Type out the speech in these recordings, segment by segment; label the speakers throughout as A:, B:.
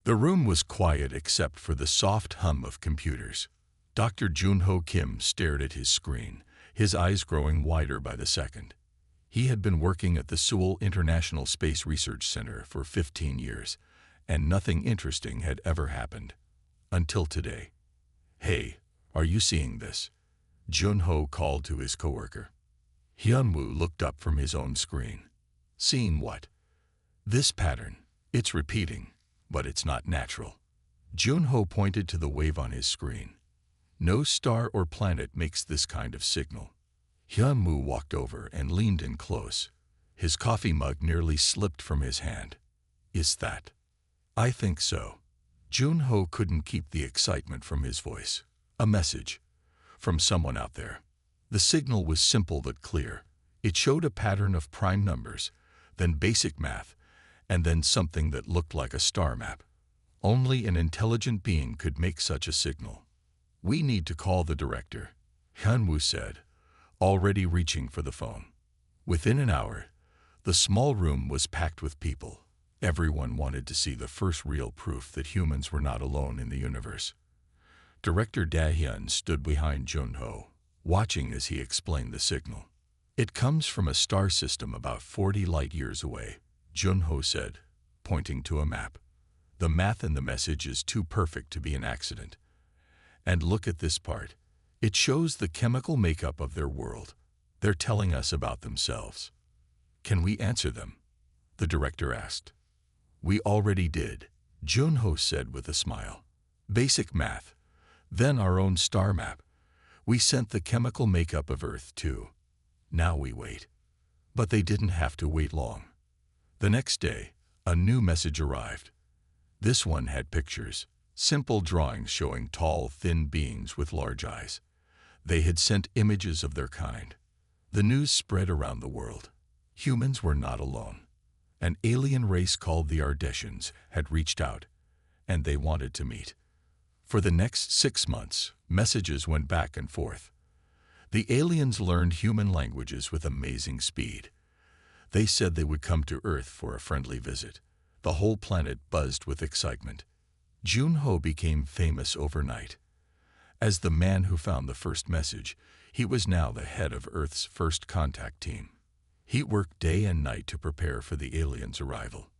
A: The room was quiet except for the soft hum of computers. Dr. Junho Kim stared at his screen, his eyes growing wider by the second. He had been working at the Seoul International Space Research Center for 15 years, and nothing interesting had ever happened. Until today. "Hey, are you seeing this?" Junho called to his coworker. Hyunwoo looked up from his own screen. "Seeing what?" "This pattern. It's repeating, but it's not natural." Junho pointed to the wave on his screen. "No star or planet makes this kind of signal." Hyunwoo walked over and leaned in close. His coffee mug nearly slipped from his hand. "Is that?" "I think so." Junho couldn't keep the excitement from his voice. "A message. From someone out there." The signal was simple but clear. It showed a pattern of prime numbers, then basic math, and then something that looked like a star map. Only an intelligent being could make such a signal. "We need to call the director," Hyunwoo said, already reaching for the phone. Within an hour, the small room was packed with people. Everyone wanted to see the first real proof that humans were not alone in the universe. Director Da-hyun stood behind Junho, watching as he explained the signal. "It comes from a star system about 40 light-years away," Junho said, pointing to a map. "The math in the message is too perfect to be an accident. And look at this part. It shows the chemical makeup of their world. They're telling us about themselves." "Can we answer them?" the director asked. "We already did," Junho said with a smile. "Basic math, then our own star map. We sent the chemical makeup of Earth too. Now we wait." But they didn't have to wait long. The next day, a new message arrived. This one had pictures, simple drawings showing tall, thin beings with large eyes. They had sent images of their kind. The news spread around the world. Humans were not alone. An alien race called the Ardeshans had reached out, and they wanted to meet. For the next 6 months, messages went back and forth. The aliens learned human languages with amazing speed. They said they would come to Earth for a friendly visit. The whole planet buzzed with excitement. Junho became famous overnight. As the man who found the first message, he was now the head of Earth's first contact team. He worked day and night to prepare for the aliens' arrival.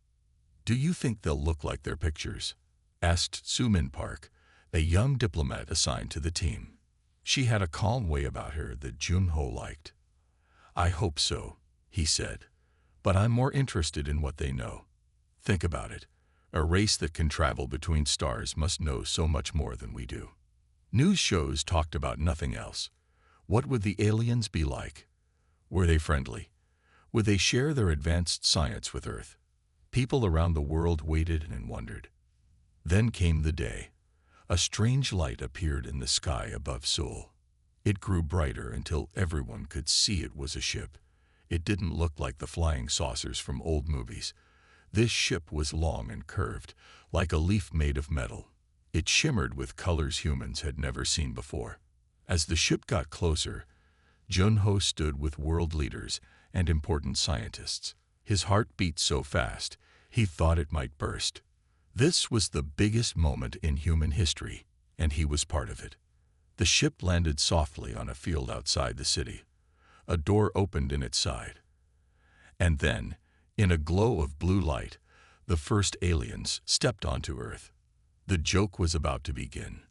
A: "Do you think they'll look like their pictures?" asked Soomin Park, a young diplomat assigned to the team. She had a calm way about her that Junho liked. "I hope so," he said, "but I'm more interested in what they know. Think about it. A race that can travel between stars must know so much more than we do." News shows talked about nothing else. What would the aliens be like? Were they friendly? Would they share their advanced science with Earth? People around the world waited and wondered. Then came the day. A strange light appeared in the sky above Seoul. It grew brighter until everyone could see it was a ship. It didn't look like the flying saucers from old movies. This ship was long and curved, like a leaf made of metal. It shimmered with colors humans had never seen before. As the ship got closer, Junho stood with world leaders and important scientists. His heart beat so fast, he thought it might burst. This was the biggest moment in human history, and he was part of it. The ship landed softly on a field outside the city. A door opened in its side. And then, in a glow of blue light, the first aliens stepped onto Earth. The joke was about to begin.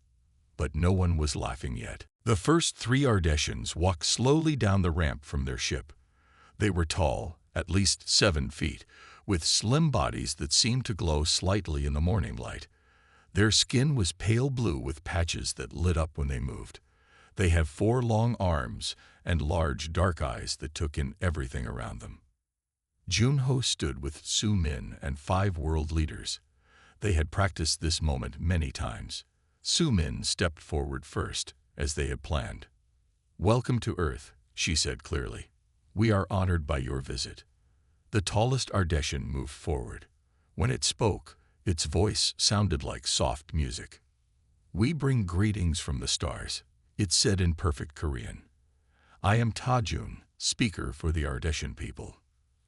A: But no one was laughing yet. The first 3 Ardeshans walked slowly down the ramp from their ship. They were tall, at least 7 feet, with slim bodies that seemed to glow slightly in the morning light. Their skin was pale blue with patches that lit up when they moved. They had 4 long arms and large dark eyes that took in everything around them. Junho stood with Soo-min and 5 world leaders. They had practiced this moment many times. Soo-min stepped forward first, as they had planned. "Welcome to Earth," she said clearly. "We are honored by your visit." The tallest Ardeshan moved forward. When it spoke, its voice sounded like soft music. "We bring greetings from the stars," it said in perfect Korean. "I am Ta-jun, speaker for the Ardeshan people."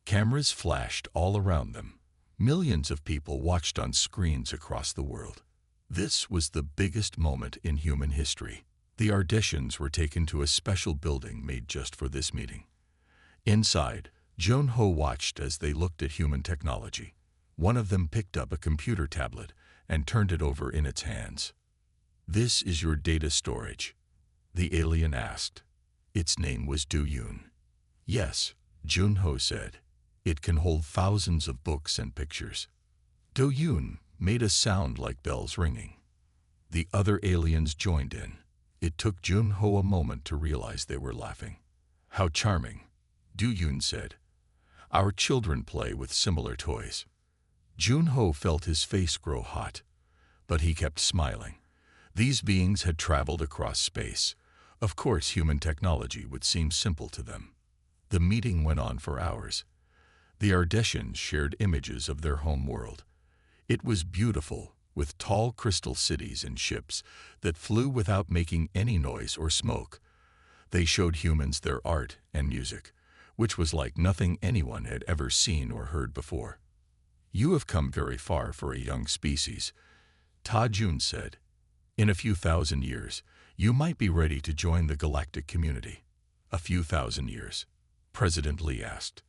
A: Cameras flashed all around them. Millions of people watched on screens across the world. This was the biggest moment in human history. The Ardetians were taken to a special building made just for this meeting. Inside, Junho watched as they looked at human technology. One of them picked up a computer tablet and turned it over in its hands. "This is your data storage," the alien asked. Its name was Do-Yoon. "Yes," Junho said. "It can hold thousands of books and pictures." Do-Yoon made a sound like bells ringing. The other aliens joined in. It took Junho a moment to realize they were laughing. "How charming," Do-Yoon said. "Our children play with similar toys." Junho felt his face grow hot, but he kept smiling. These beings had traveled across space. Of course, human technology would seem simple to them. The meeting went on for hours. The Ardetians shared images of their home world. It was beautiful, with tall crystal cities and ships that flew without making any noise or smoke. They showed humans their art and music, which was like nothing anyone had ever seen or heard before. "You have come very far for a young species," Ta-Jun said. "In a few thousand years, you might be ready to join the galactic community." "A few thousand years?" President Lee asked.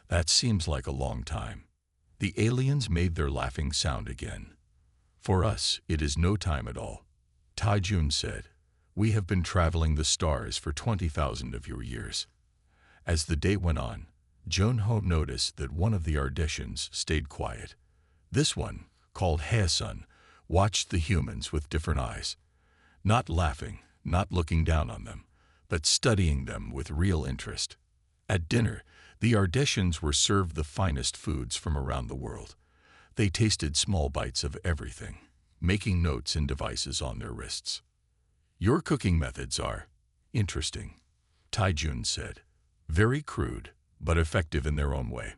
A: "That seems like a long time." The aliens made their laughing sound again. "For us, it is no time at all," Ta-Jun said. "We have been traveling the stars for 20,000 of your years." As the day went on, Junho noticed that one of the Ardetians stayed quiet. This one, called Haesun, watched the humans with different eyes. Not laughing, not looking down on them, but studying them with real interest. At dinner, the Ardetians were served the finest foods from around the world. They tasted small bites of everything, making notes in devices on their wrists. "Your cooking methods are interesting," Ta-Jun said. "Very crude, but effective in their own way."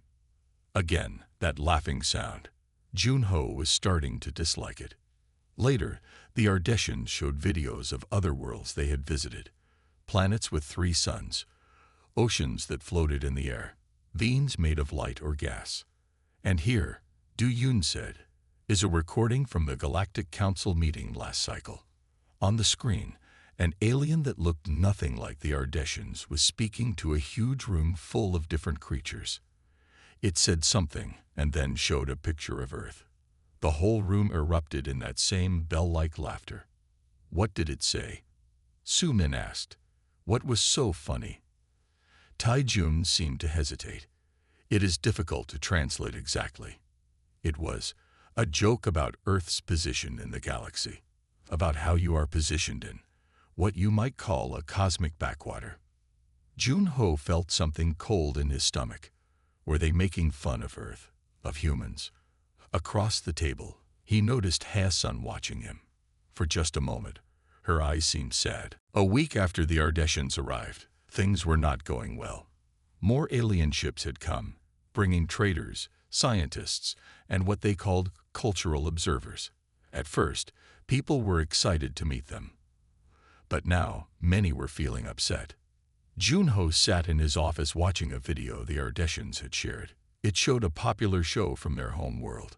A: Again, that laughing sound. Junho was starting to dislike it. Later, the Ardetians showed videos of other worlds they had visited. Planets with 3 suns, oceans that floated in the air, beings made of light or gas. "And here," Do-Yoon said, "is a recording from the Galactic Council meeting last cycle." On the screen, an alien that looked nothing like the Ardetians was speaking to a huge room full of different creatures. It said something and then showed a picture of Earth. The whole room erupted in that same bell-like laughter. "What did it say?" Sumin asked. "What was so funny?" Tai-Jun seemed to hesitate. "It is difficult to translate exactly." "It was a joke about Earth's position in the galaxy, about how you are positioned in what you might call a cosmic backwater." Junho felt something cold in his stomach. Were they making fun of Earth, of humans? Across the table, he noticed Haesun watching him. For just a moment, her eyes seemed sad. A week after the Ardetians arrived, things were not going well. More alien ships had come, bringing traders, scientists, and what they called cultural observers. At first, people were excited to meet them. But now, many were feeling upset. Junho sat in his office watching a video the Ardetians had shared. It showed a popular show from their home world.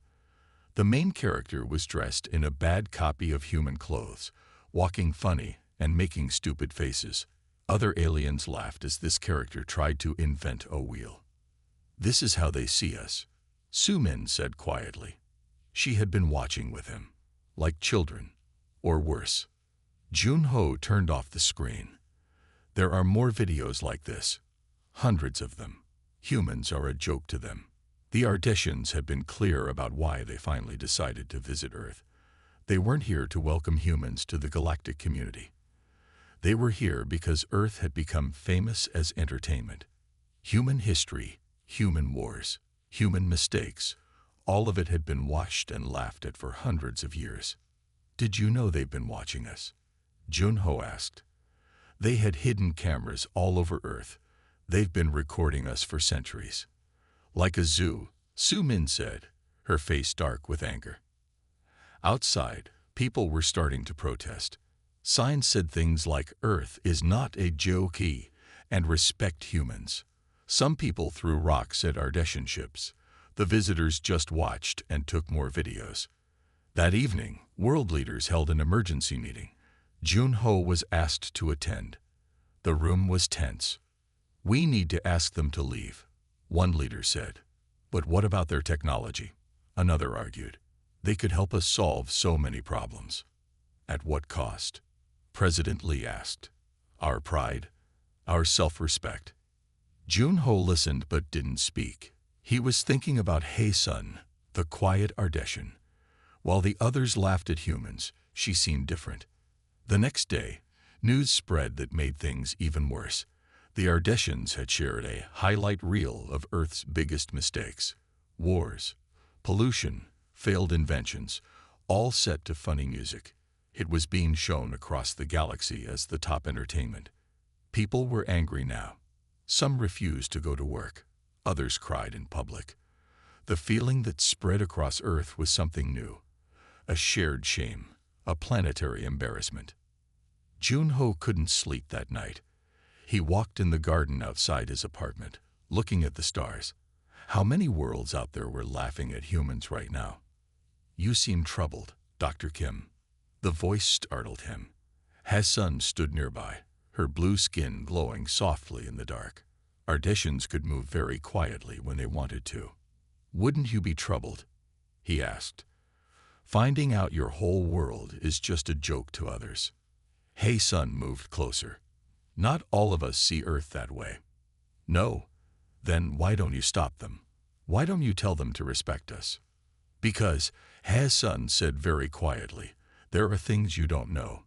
A: The main character was dressed in a bad copy of human clothes, walking funny and making stupid faces. Other aliens laughed as this character tried to invent a wheel. "This is how they see us," Sumin said quietly. She had been watching with him, like children, or worse. Junho turned off the screen. There are more videos like this, hundreds of them. Humans are a joke to them. The Ardetians had been clear about why they finally decided to visit Earth. They weren't here to welcome humans to the galactic community. They were here because Earth had become famous as entertainment. Human history, human wars, human mistakes, all of it had been watched and laughed at for hundreds of years. "Did you know they've been watching us?" Junho asked. "They had hidden cameras all over Earth. They've been recording us for centuries." "Like a zoo," Sumin said, her face dark with anger. Outside, people were starting to protest. Signs said things like "Earth is not a joke" and "Respect humans." Some people threw rocks at Ardetian ships. The visitors just watched and took more videos. That evening, world leaders held an emergency meeting. Junho was asked to attend. The room was tense. "We need to ask them to leave," one leader said. "But what about their technology?" Another argued. "They could help us solve so many problems." "At what cost?" President Lee asked. "Our pride, our self-respect." Junho listened but didn't speak. He was thinking about Hae-sun, the quiet Ardeshan. While the others laughed at humans, she seemed different. The next day, news spread that made things even worse. The Ardeshans had shared a highlight reel of Earth's biggest mistakes. Wars, pollution, failed inventions, all set to funny music. It was being shown across the galaxy as the top entertainment. People were angry now. Some refused to go to work. Others cried in public. The feeling that spread across Earth was something new. A shared shame, a planetary embarrassment. Junho couldn't sleep that night. He walked in the garden outside his apartment, looking at the stars. How many worlds out there were laughing at humans right now? "You seem troubled, Dr. Kim." The voice startled him. Hae-sun stood nearby, her blue skin glowing softly in the dark. Ardeshans could move very quietly when they wanted to. "Wouldn't you be troubled?" he asked. "Finding out your whole world is just a joke to others." Hae-sun moved closer. "Not all of us see Earth that way." "No? Then why don't you stop them? Why don't you tell them to respect us?" "Because," Hae-sun said very quietly, "there are things you don't know.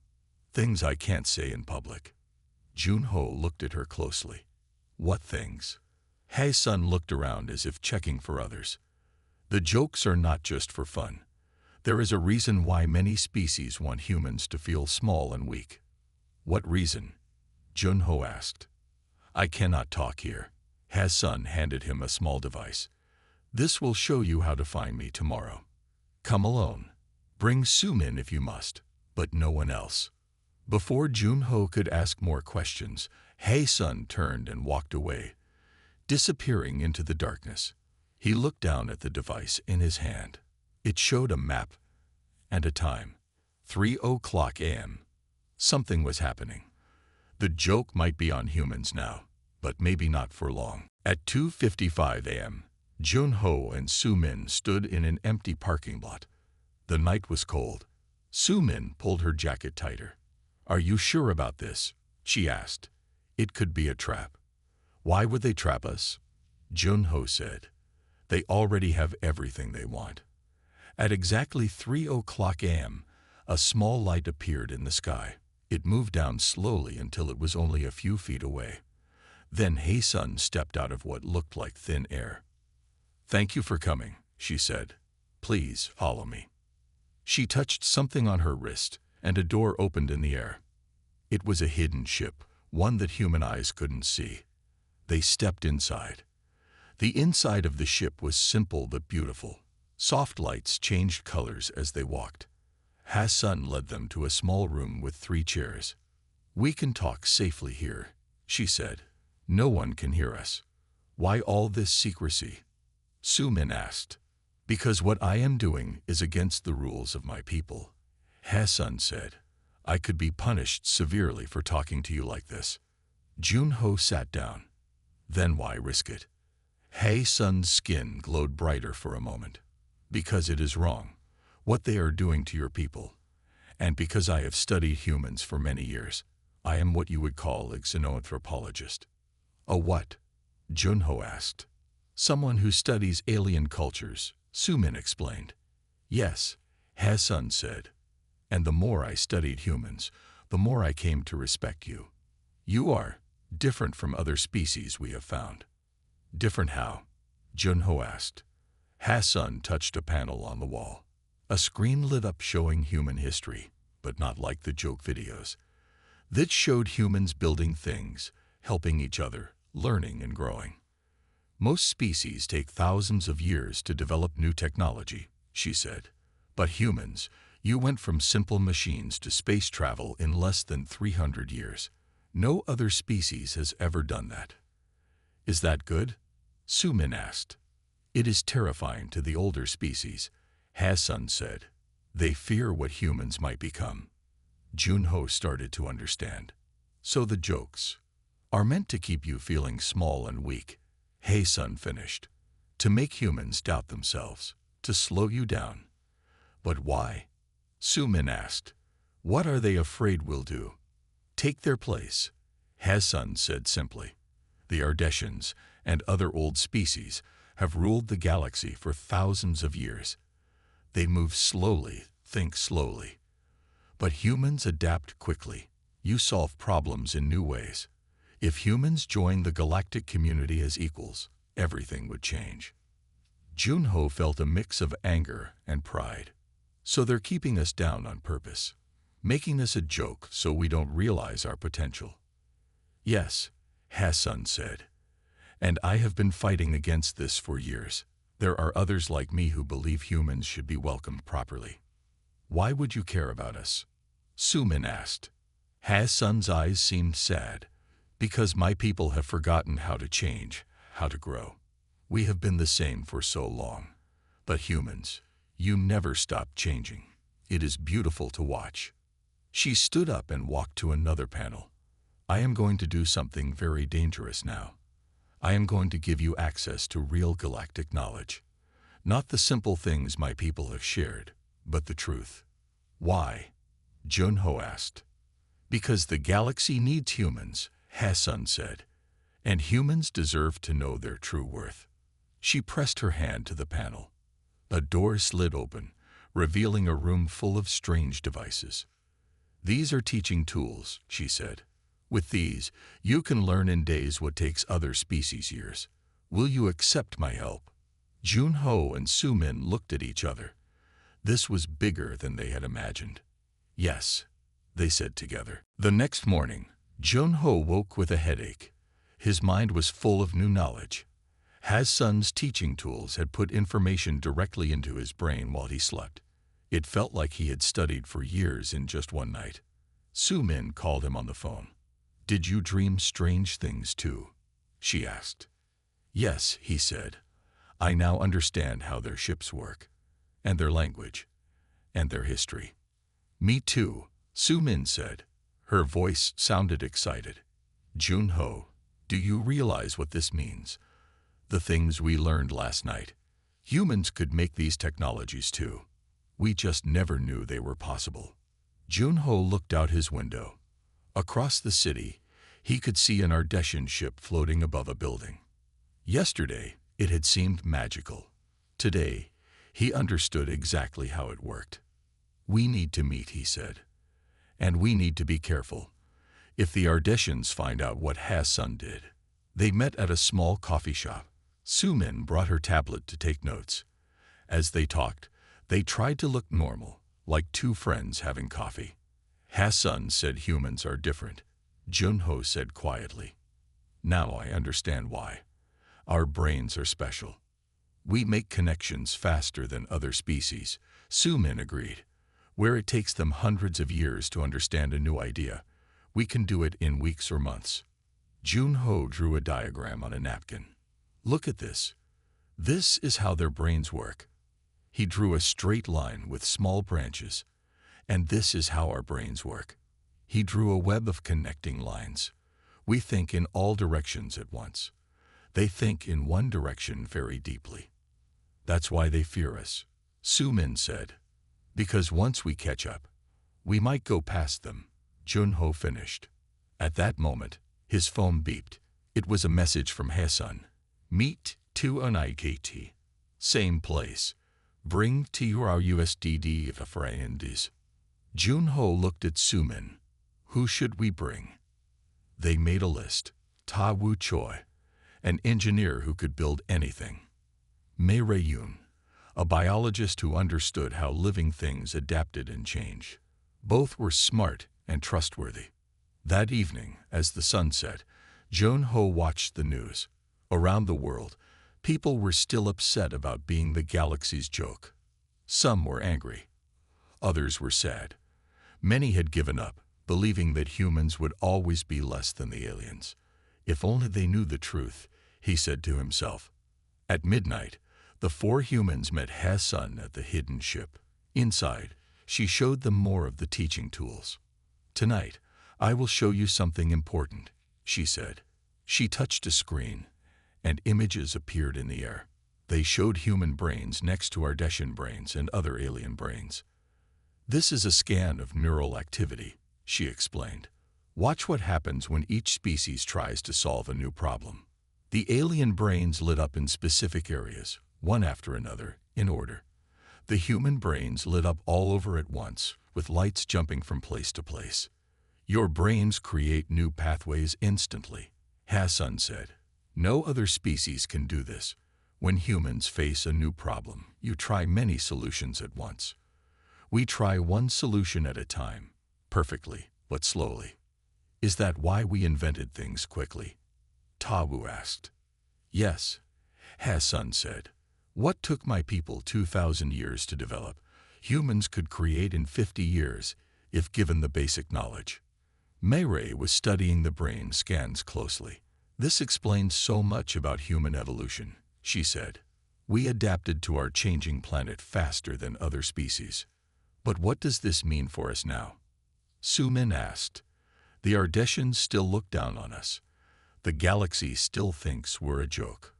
A: Things I can't say in public." Junho looked at her closely. "What things?" Hae-sun looked around as if checking for others. "The jokes are not just for fun. There is a reason why many species want humans to feel small and weak." "What reason?" Junho asked. "I cannot talk here." Hae-sun handed him a small device. "This will show you how to find me tomorrow. Come alone. Bring Sumin if you must, but no one else." Before Junho could ask more questions, Hae-sun turned and walked away, disappearing into the darkness. He looked down at the device in his hand. It showed a map and a time. 3:00 a.m. Something was happening. The joke might be on humans now, but maybe not for long. At 2:55 a.m., Junho and Sumin stood in an empty parking lot. The night was cold. Sumin pulled her jacket tighter. "Are you sure about this?" she asked. "It could be a trap." "Why would they trap us?" Junho said. "They already have everything they want." At exactly 3:00 a.m., a small light appeared in the sky. It moved down slowly until it was only a few feet away. Then Hae-sun stepped out of what looked like thin air. "Thank you for coming," she said. "Please follow me." She touched something on her wrist, and a door opened in the air. It was a hidden ship, one that human eyes couldn't see. They stepped inside. The inside of the ship was simple but beautiful. Soft lights changed colors as they walked. Hae-sun led them to a small room with 3 chairs. "We can talk safely here," she said. "No one can hear us." "Why all this secrecy?" Sumin asked. "Because what I am doing is against the rules of my people," Hae-sun said. "I could be punished severely for talking to you like this." Junho sat down. "Then why risk it?" Hae-sun's skin glowed brighter for a moment. "Because it is wrong, what they are doing to your people. And because I have studied humans for many years, I am what you would call a xenoanthropologist." "A what?" Junho asked. "Someone who studies alien cultures," Sumin explained. "Yes," Hae-sun said. "And the more I studied humans, the more I came to respect you. You are different from other species we have found." "Different how?" Junho asked. Hae-sun touched a panel on the wall. A screen lit up showing human history, but not like the joke videos. This showed humans building things, helping each other, learning and growing. "Most species take thousands of years to develop new technology," she said. "But humans, you went from simple machines to space travel in less than 300 years. No other species has ever done that." "Is that good?" Sumin asked. It is terrifying to the older species, Hassan said. They fear what humans might become. Junho started to understand. So the jokes are meant to keep you feeling small and weak, Hassan finished. To make humans doubt themselves, to slow you down. But why? Sumin asked. What are they afraid we'll do? Take their place, Hassan said simply. The Ardeshians and other old species have ruled the galaxy for thousands of years. They move slowly, think slowly. But humans adapt quickly. You solve problems in new ways. If humans join the galactic community as equals, everything would change. Junho felt a mix of anger and pride. So they're keeping us down on purpose, making this a joke so we don't realize our potential. Yes, Hassan said. And I have been fighting against this for years. There are others like me who believe humans should be welcomed properly. Why would you care about us? Sumin asked. Hassan's eyes seemed sad. Because my people have forgotten how to change, how to grow. We have been the same for so long. But humans, you never stop changing. It is beautiful to watch. She stood up and walked to another panel. I am going to do something very dangerous now. I am going to give you access to real galactic knowledge. Not the simple things my people have shared, but the truth. Why? Junho asked. Because the galaxy needs humans, Hassan said, and humans deserve to know their true worth. She pressed her hand to the panel. A door slid open, revealing a room full of strange devices. These are teaching tools, she said. With these, you can learn in days what takes other species years. Will you accept my help? Junho and Sumin looked at each other. This was bigger than they had imagined. Yes, they said together. The next morning, Junho woke with a headache. His mind was full of new knowledge. Hassan's teaching tools had put information directly into his brain while he slept. It felt like he had studied for years in just one night. Sumin called him on the phone. Did you dream strange things too? She asked. Yes, he said. I now understand how their ships work, and their language, and their history. Me too, Sumin said. Her voice sounded excited. Junho, do you realize what this means? The things we learned last night. Humans could make these technologies too. We just never knew they were possible. Junho looked out his window. Across the city, he could see an Ardeshian ship floating above a building. Yesterday, it had seemed magical. Today, he understood exactly how it worked. We need to meet, he said. And we need to be careful. If the Ardeshians find out what Hassan did. They met at a small coffee shop. Sumin brought her tablet to take notes. As they talked, they tried to look normal, like two friends having coffee. Hassan said humans are different. Junho said quietly. Now I understand why. Our brains are special. We make connections faster than other species, Sumin agreed. Where it takes them hundreds of years to understand a new idea, we can do it in weeks or months. Junho drew a diagram on a napkin. Look at this. This is how their brains work. He drew a straight line with small branches. And this is how our brains work. He drew a web of connecting lines. We think in all directions at once. They think in one direction very deeply. That's why they fear us, Sumin said. Because once we catch up, we might go past them, Junho finished. At that moment, his phone beeped. It was a message from Hassan. Meet to an IKT. Same place. Bring to your USDD if friends. Junho looked at Sumin. Who should we bring? They made a list. Ta Wu Choi, an engineer who could build anything. Mei Rayun, a biologist who understood how living things adapted and changed. Both were smart and trustworthy. That evening, as the sun set, Junho watched the news. Around the world, people were still upset about being the galaxy's joke. Some were angry. Others were sad. Many had given up, believing that humans would always be less than the aliens. If only they knew the truth, he said to himself. At midnight, The four humans met Hassan at the hidden ship. Inside, she showed them more of the teaching tools. "Tonight, I will show you something important," she said. She touched a screen, and images appeared in the air. They showed human brains next to Ardeshan brains and other alien brains. "This is a scan of neural activity," she explained. "Watch what happens when each species tries to solve a new problem." The alien brains lit up in specific areas, one after another, in order. The human brains lit up all over at once, with lights jumping from place to place. "Your brains create new pathways instantly," Hassan said. "No other species can do this. When humans face a new problem, you try many solutions at once. We try one solution at a time, perfectly, but slowly. Is that why we invented things quickly?" Tawu asked. "Yes," Hassan said. "What took my people 2,000 years to develop, humans could create in 50 years, if given the basic knowledge." Mayray was studying the brain scans closely. "This explains so much about human evolution," she said. "We adapted to our changing planet faster than other species. But what does this mean for us now?" Sumin asked. "The Ardeshans still look down on us. The galaxy still thinks we're a joke."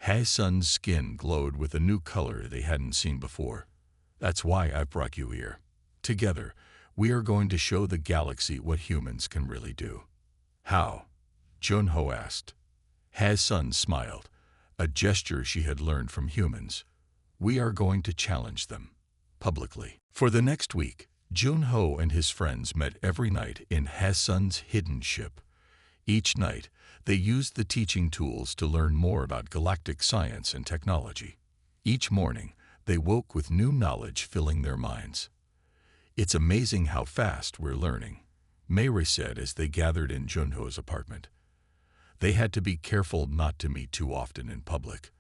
A: Hassan's skin glowed with a new color they hadn't seen before. "That's why I brought you here. Together, we are going to show the galaxy what humans can really do." "How?" Junho asked. Hassan smiled, a gesture she had learned from humans. "We are going to challenge them, publicly." For the next week, Junho and his friends met every night in Hassan's hidden ship. Each night, they used the teaching tools to learn more about galactic science and technology. Each morning, they woke with new knowledge filling their minds. "It's amazing how fast we're learning," Mayray said as they gathered in Junho's apartment. They had to be careful not to meet too often in public.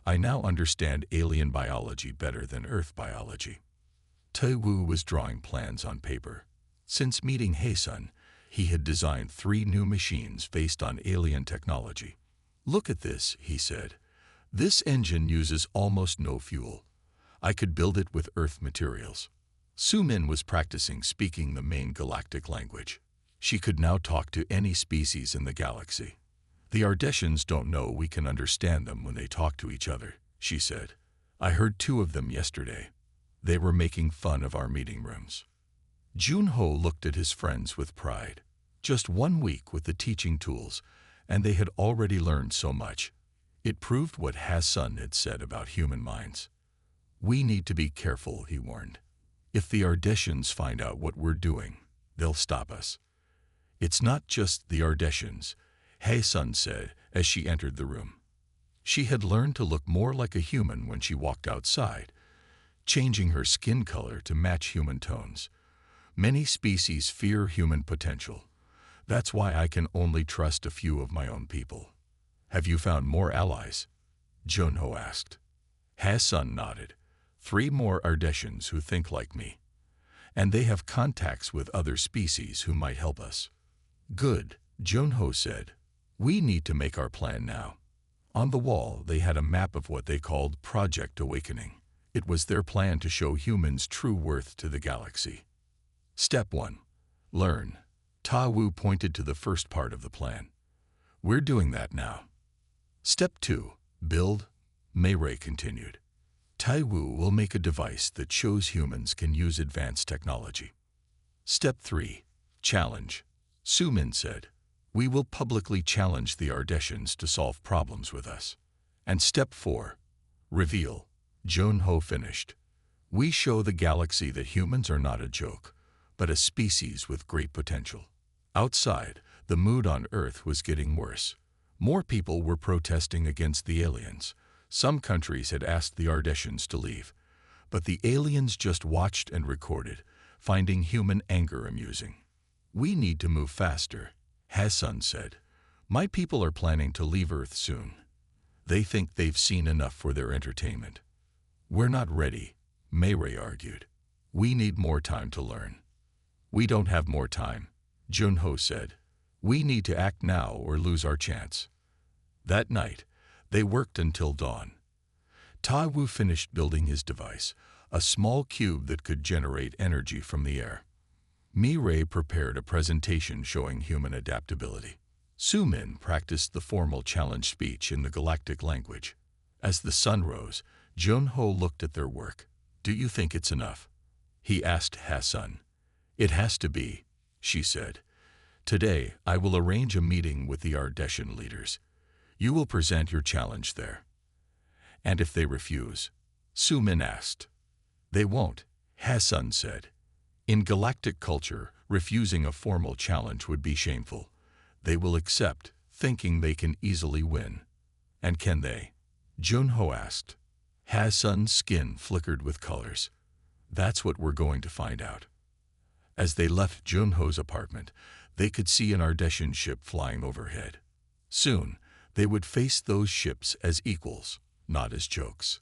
A: "I now understand alien biology better than Earth biology." Tawu was drawing plans on paper. Since meeting Hassan, he had designed 3 new machines based on alien technology. "Look at this," he said. "This engine uses almost no fuel. I could build it with Earth materials." Sumin was practicing speaking the main galactic language. She could now talk to any species in the galaxy. "The Ardeshans don't know we can understand them when they talk to each other," she said. "I heard 2 of them yesterday. They were making fun of our meeting rooms." Junho looked at his friends with pride. Just 1 week with the teaching tools, and they had already learned so much. It proved what Hassan had said about human minds. "We need to be careful," he warned. "If the Ardeshans find out what we're doing, they'll stop us." "It's not just the Ardeshans," Hassan said as she entered the room. She had learned to look more like a human when she walked outside, changing her skin color to match human tones. "Many species fear human potential. That's why I can only trust a few of my own people." "Have you found more allies?" Junho asked. Hassan nodded. 3 more Ardeshans who think like me. And they have contacts with other species who might help us." "Good," Junho said. "We need to make our plan now." On the wall, they had a map of what they called Project Awakening. It was their plan to show humans' true worth to the galaxy. Step 1. Learn. Tawu pointed to the first part of the plan. "We're doing that now." Step 2. Build. Mayray continued. "Tawu will make a device that shows humans can use advanced technology." Step 3. Challenge. Sumin said. "We will publicly challenge the Ardeshans to solve problems with us." And Step 4. Reveal. Junho finished. "We show the galaxy that humans are not a joke, but a species with great potential." Outside, the mood on Earth was getting worse. More people were protesting against the aliens. Some countries had asked the Ardeshans to leave, but the aliens just watched and recorded, finding human anger amusing. "We need to move faster," Hassan said. "My people are planning to leave Earth soon. They think they've seen enough for their entertainment." "We're not ready," Mayray argued. "We need more time to learn." "We don't have more time," Junho said. "We need to act now or lose our chance." That night, they worked until dawn. Ta Wu finished building his device, a small cube that could generate energy from the air. Mi Ray prepared a presentation showing human adaptability. Su Min practiced the formal challenge speech in the galactic language. As the sun rose, Jun Ho looked at their work. "Do you think it's enough?" he asked Hassan. "It has to be," she said. "Today, I will arrange a meeting with the Ardeshan leaders. You will present your challenge there." "And if they refuse?" Su Min asked. "They won't," Hassan said. "In galactic culture, refusing a formal challenge would be shameful. They will accept, thinking they can easily win." "And can they?" Jun Ho asked. Hassan's skin flickered with colors. "That's what we're going to find out." As they left Jun Ho's apartment, they could see an Ardeshan ship flying overhead. Soon, they would face those ships as equals, not as jokes.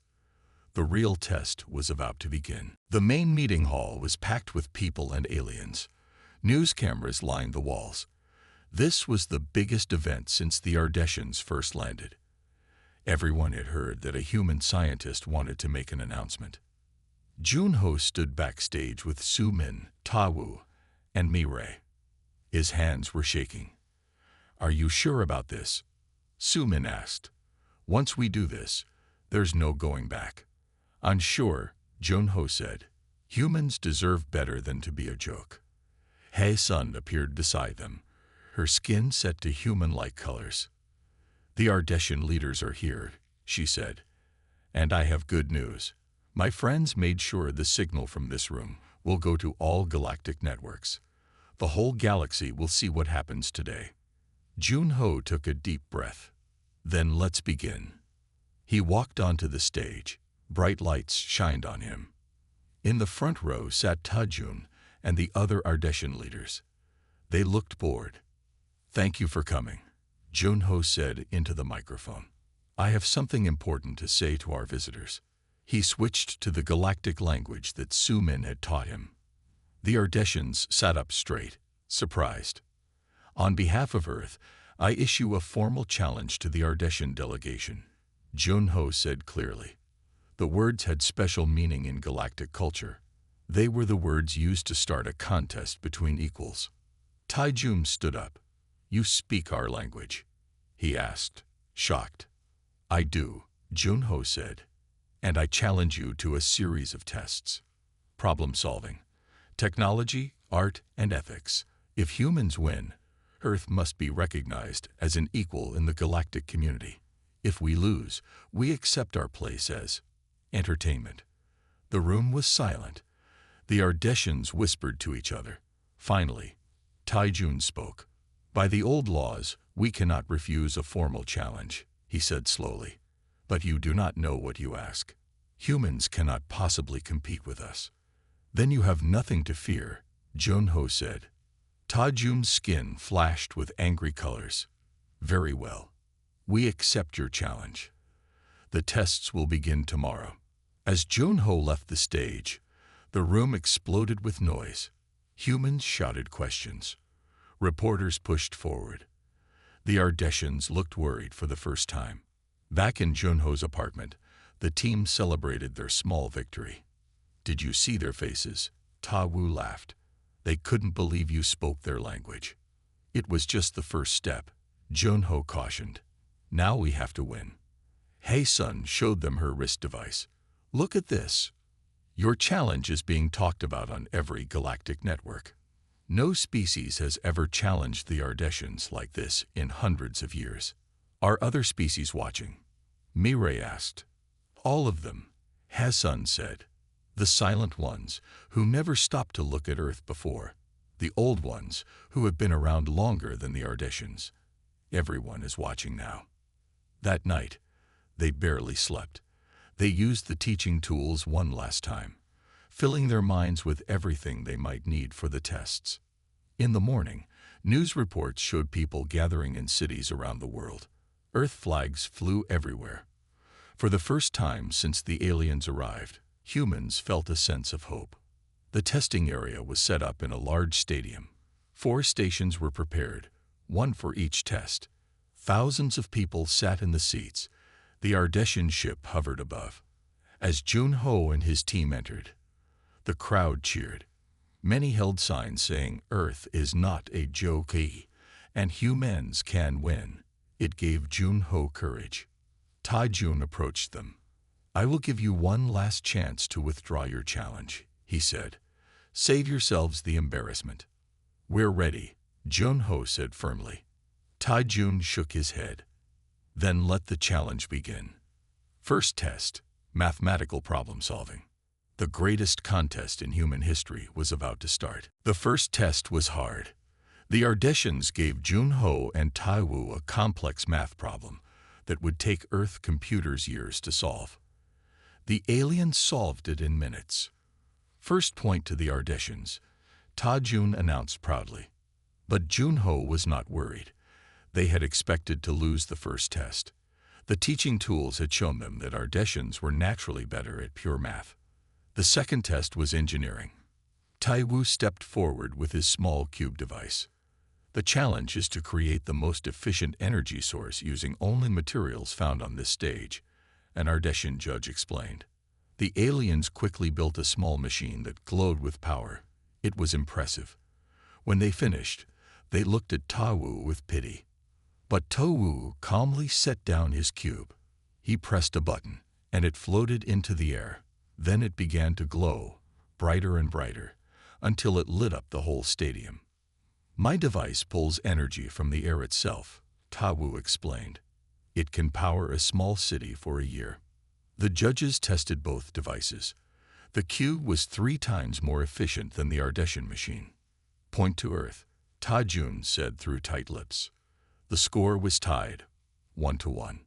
A: The real test was about to begin. The main meeting hall was packed with people and aliens. News cameras lined the walls. This was the biggest event since the Ardeshans first landed. Everyone had heard that a human scientist wanted to make an announcement. Jun Ho stood backstage with Su Min, Ta Wu, and Mi Ray. His hands were shaking. "Are you sure about this?" Su Min asked. "Once we do this, there's no going back." "I'm sure," Jun Ho said. "Humans deserve better than to be a joke." Hae Sun appeared beside them, her skin set to human-like colors. "The Ardeshan leaders are here," she said. "And I have good news. My friends made sure the signal from this room will go to all galactic networks. The whole galaxy will see what happens today." Jun Ho took a deep breath. "Then let's begin." He walked onto the stage. Bright lights shined on him. In the front row sat Tajun and the other Ardeshan leaders. They looked bored. "Thank you for coming," Jun Ho said into the microphone. "I have something important to say to our visitors." He switched to the galactic language that Su Min had taught him. The Ardeshans sat up straight, surprised. "On behalf of Earth, I issue a formal challenge to the Ardeshan delegation," Jun Ho said clearly. The words had special meaning in galactic culture. They were the words used to start a contest between equals. Taijun stood up. "You speak our language?" he asked, shocked. "I do," Jun Ho said. "And I challenge you to a series of tests. Problem solving, technology, art, and ethics. If humans win, Earth must be recognized as an equal in the galactic community. If we lose, we accept our place as entertainment." The room was silent. The Ardeshans whispered to each other. Finally, Taijun spoke. "By the old laws, we cannot refuse a formal challenge," he said slowly. "But you do not know what you ask. Humans cannot possibly compete with us." "Then you have nothing to fear," Jun Ho said. Taijun's skin flashed with angry colors. "Very well. We accept your challenge. The tests will begin tomorrow." As Jun Ho left the stage, the room exploded with noise. Humans shouted questions. Reporters pushed forward. The Ardeshans looked worried for the first time. Back in Jun Ho's apartment, the team celebrated their small victory. "Did you see their faces?" Ta Wu laughed. "They couldn't believe you spoke their language." "It was just the first step," Jun Ho cautioned. "Now we have to win." Hae Sun showed them her wrist device. "Look at this. Your challenge is being talked about on every galactic network. No species has ever challenged the Ardeshans like this in hundreds of years." "Are other species watching?" Mi Ray asked. "All of them," Hassan said. "The silent ones, who never stopped to look at Earth before. The old ones, who have been around longer than the Ardeshans. Everyone is watching now." That night, they barely slept. They used the teaching tools one last time, filling their minds with everything they might need for the tests. In the morning, news reports showed people gathering in cities around the world. Earth flags flew everywhere. For the first time since the aliens arrived, humans felt a sense of hope. The testing area was set up in a large stadium. 4 stations were prepared, one for each test. Thousands of people sat in the seats. The Ardeshan ship hovered above. As Jun-ho and his team entered, the crowd cheered. Many held signs saying, "Earth is not a joke, and humans can win." It gave Jun-ho courage. Tae-jun approached them. "I will give you one last chance to withdraw your challenge," he said. "Save yourselves the embarrassment." "We're ready," Jun-ho said firmly. Tae-jun shook his head. "Then let the challenge begin." First test, mathematical problem solving. The greatest contest in human history was about to start. The first test was hard. The Ardeshins gave Jun-ho and Tae-woo a complex math problem that would take Earth computers years to solve. The aliens solved it in minutes. "First point to the Ardeshins," Tae-jun announced proudly. But Jun-ho was not worried. They had expected to lose the first test. The teaching tools had shown them that Ardeshins were naturally better at pure math. The second test was engineering. Tae-woo stepped forward with his small cube device. "The challenge is to create the most efficient energy source using only materials found on this stage," an Ardeshin judge explained. The aliens quickly built a small machine that glowed with power. It was impressive. When they finished, they looked at Tae-woo with pity. But Tae-woo calmly set down his cube. He pressed a button, and it floated into the air. Then it began to glow, brighter and brighter, until it lit up the whole stadium. "My device pulls energy from the air itself," Tae-woo explained. "It can power a small city for a year." The judges tested both devices. The cube was 3 times more efficient than the Ardeshin machine. "Point to Earth," Tae-jun said through tight lips. The score was tied, 1-1.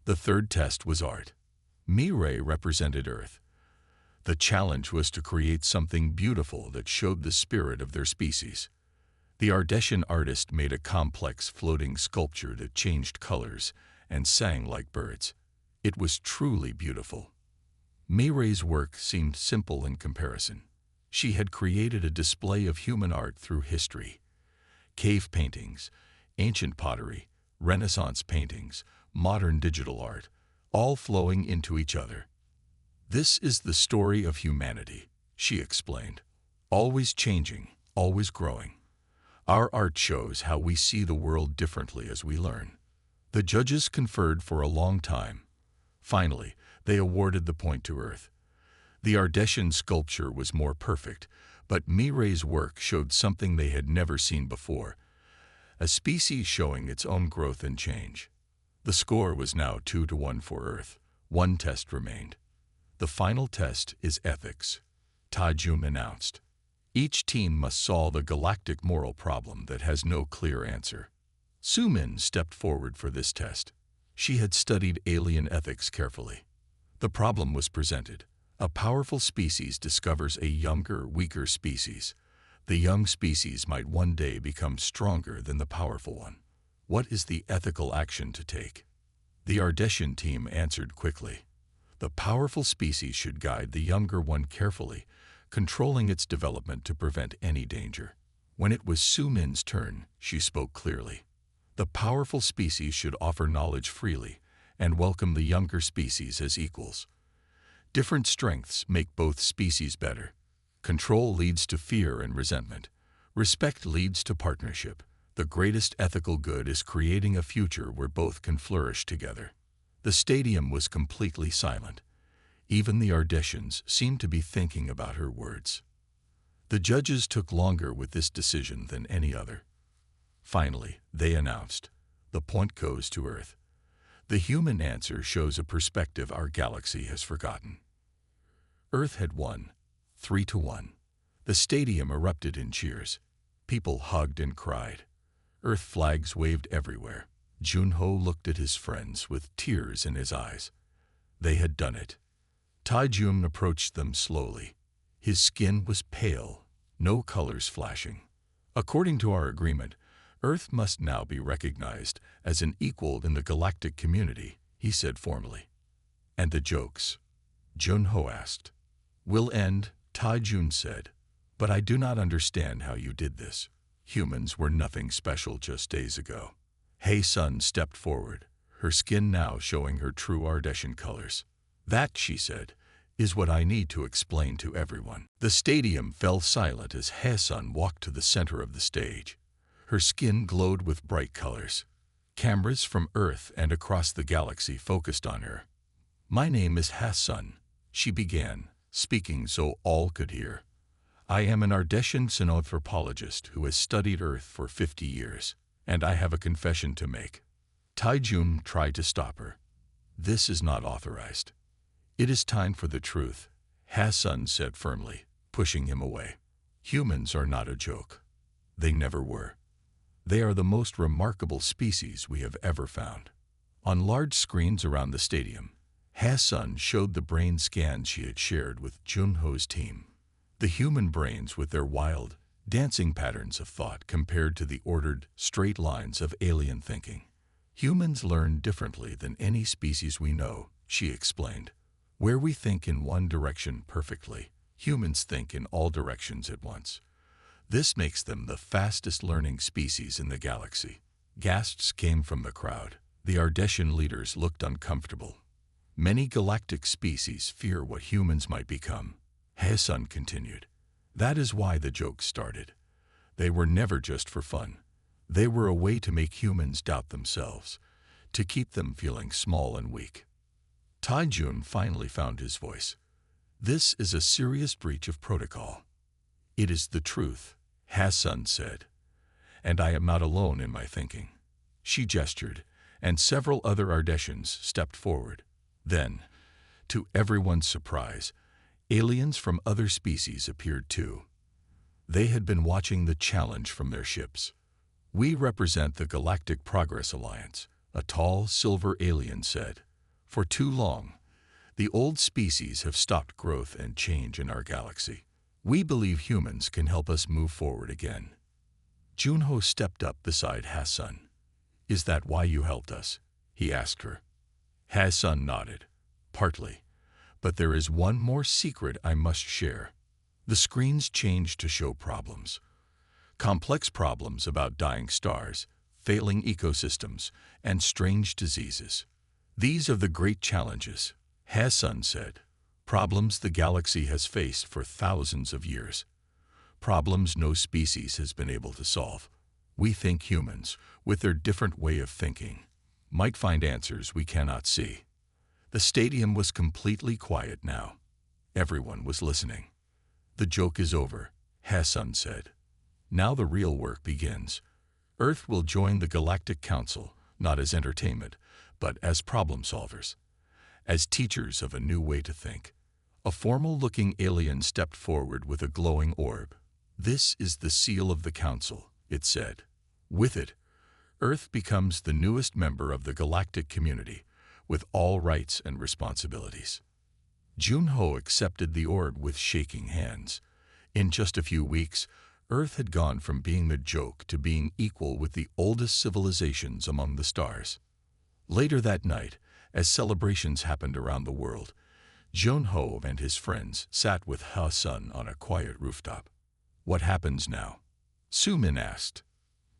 A: The third test was art. Mirai represented Earth. The challenge was to create something beautiful that showed the spirit of their species. The Ardeshin artist made a complex floating sculpture that changed colors and sang like birds. It was truly beautiful. Mirai's work seemed simple in comparison. She had created a display of human art through history. Cave paintings, ancient pottery, Renaissance paintings, modern digital art, all flowing into each other. "This is the story of humanity," she explained. "Always changing, always growing. Our art shows how we see the world differently as we learn." The judges conferred for a long time. Finally, they awarded the point to Earth. The Ardeshin sculpture was more perfect, but Mirai's work showed something they had never seen before, a species showing its own growth and change. The score was now 2-1 for Earth. One test remained. "The final test is ethics," Tae-jun announced. "Each team must solve a galactic moral problem that has no clear answer." Sumin stepped forward for this test. She had studied alien ethics carefully. The problem was presented. A powerful species discovers a younger, weaker species. The young species might one day become stronger than the powerful one. What is the ethical action to take? The Ardeshin team answered quickly. The powerful species should guide the younger one carefully, controlling its development to prevent any danger. When it was Sumin's turn, she spoke clearly. The powerful species should offer knowledge freely and welcome the younger species as equals. Different strengths make both species better. Control leads to fear and resentment. Respect leads to partnership. The greatest ethical good is creating a future where both can flourish together. The stadium was completely silent. Even the Ardeshins seemed to be thinking about her words. The judges took longer with this decision than any other. Finally, they announced, "The point goes to Earth." The human answer shows a perspective our galaxy has forgotten. Earth had won, 3-1. The stadium erupted in cheers. People hugged and cried. Earth flags waved everywhere. Jun-ho looked at his friends with tears in his eyes. They had done it. Tae-jun approached them slowly. His skin was pale, no colors flashing. "According to our agreement, Earth must now be recognized as an equal in the galactic community," he said formally. "And the jokes?" Jun-ho asked. "Will end," Tae-jun said. "But I do not understand how you did this. Humans were nothing special just days ago." Hae-sun stepped forward, her skin now showing her true Ardeshin colors. "That," she said, is what I need to explain to everyone. The stadium fell silent as Hassan walked to the center of the stage. Her skin glowed with bright colors. Cameras from Earth and across the galaxy focused on her. "My name is Hassan," she began, speaking so all could hear. "I am an Ardeshian xenanthropologist who has studied Earth for 50 years, and I have a confession to make." Taijun tried to stop her. "This is not authorized. It is time for the truth," Hassan said firmly, pushing him away. "Humans are not a joke. They never were. They are the most remarkable species we have ever found." On large screens around the stadium, Hassan showed the brain scans she had shared with Junho's team. The human brains with their wild, dancing patterns of thought compared to the ordered, straight lines of alien thinking. "Humans learn differently than any species we know," she explained. "Where we think in one direction perfectly, humans think in all directions at once. This makes them the fastest learning species in the galaxy." Gasps came from the crowd. The Ardeshian leaders looked uncomfortable. "Many galactic species fear what humans might become," Hassan continued. "That is why the jokes started. They were never just for fun. They were a way to make humans doubt themselves, to keep them feeling small and weak." Taijun finally found his voice. "This is a serious breach of protocol." "It is the truth," Hassan said. "And I am not alone in my thinking." She gestured, and several other Ardeshians stepped forward. Then, to everyone's surprise, aliens from other species appeared too. They had been watching the challenge from their ships. "We represent the Galactic Progress Alliance," a tall, silver alien said. "For too long, the old species have stopped growth and change in our galaxy. We believe humans can help us move forward again." Junho stepped up beside Hassan. "Is that why you helped us?" he asked her. Hassan nodded. "Partly. But there is one more secret I must share." The screens changed to show problems. Complex problems about dying stars, failing ecosystems, and strange diseases. "These are the great challenges," Hassan said. "Problems the galaxy has faced for thousands of years. Problems no species has been able to solve. We think humans, with their different way of thinking, might find answers we cannot see." The stadium was completely quiet now. Everyone was listening. "The joke is over," Hassan said. "Now the real work begins. Earth will join the Galactic Council, not as entertainment, but as problem solvers, as teachers of a new way to think." A formal-looking alien stepped forward with a glowing orb. "This is the seal of the Council," it said. "With it, Earth becomes the newest member of the galactic community, with all rights and responsibilities." Junho accepted the orb with shaking hands. In just a few weeks, Earth had gone from being the joke to being equal with the oldest civilizations among the stars. Later that night, as celebrations happened around the world, Junho and his friends sat with Hassan on a quiet rooftop. "What happens now?" Sumin asked.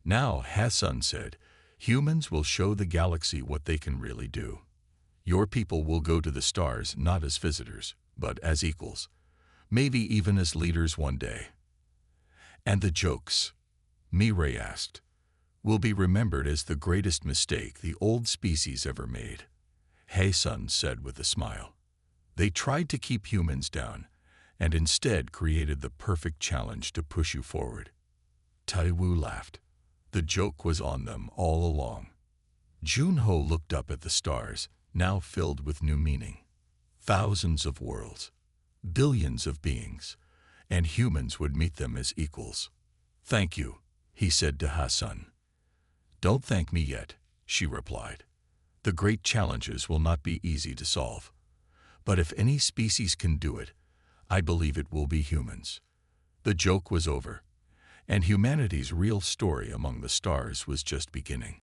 A: "Now," Hassan said, "humans will show the galaxy what they can really do. Your people will go to the stars not as visitors, but as equals, maybe even as leaders one day." "And the jokes," Mireille asked, "will be remembered as the greatest mistake the old species ever made," Hassan said with a smile. "They tried to keep humans down, and instead created the perfect challenge to push you forward." Taiwu laughed. "The joke was on them all along." Junho looked up at the stars, now filled with new meaning. Thousands of worlds, billions of beings, and humans would meet them as equals. "Thank you," he said to Hassan. "Don't thank me yet," she replied. "The great challenges will not be easy to solve. But if any species can do it, I believe it will be humans." The joke was over, and humanity's real story among the stars was just beginning.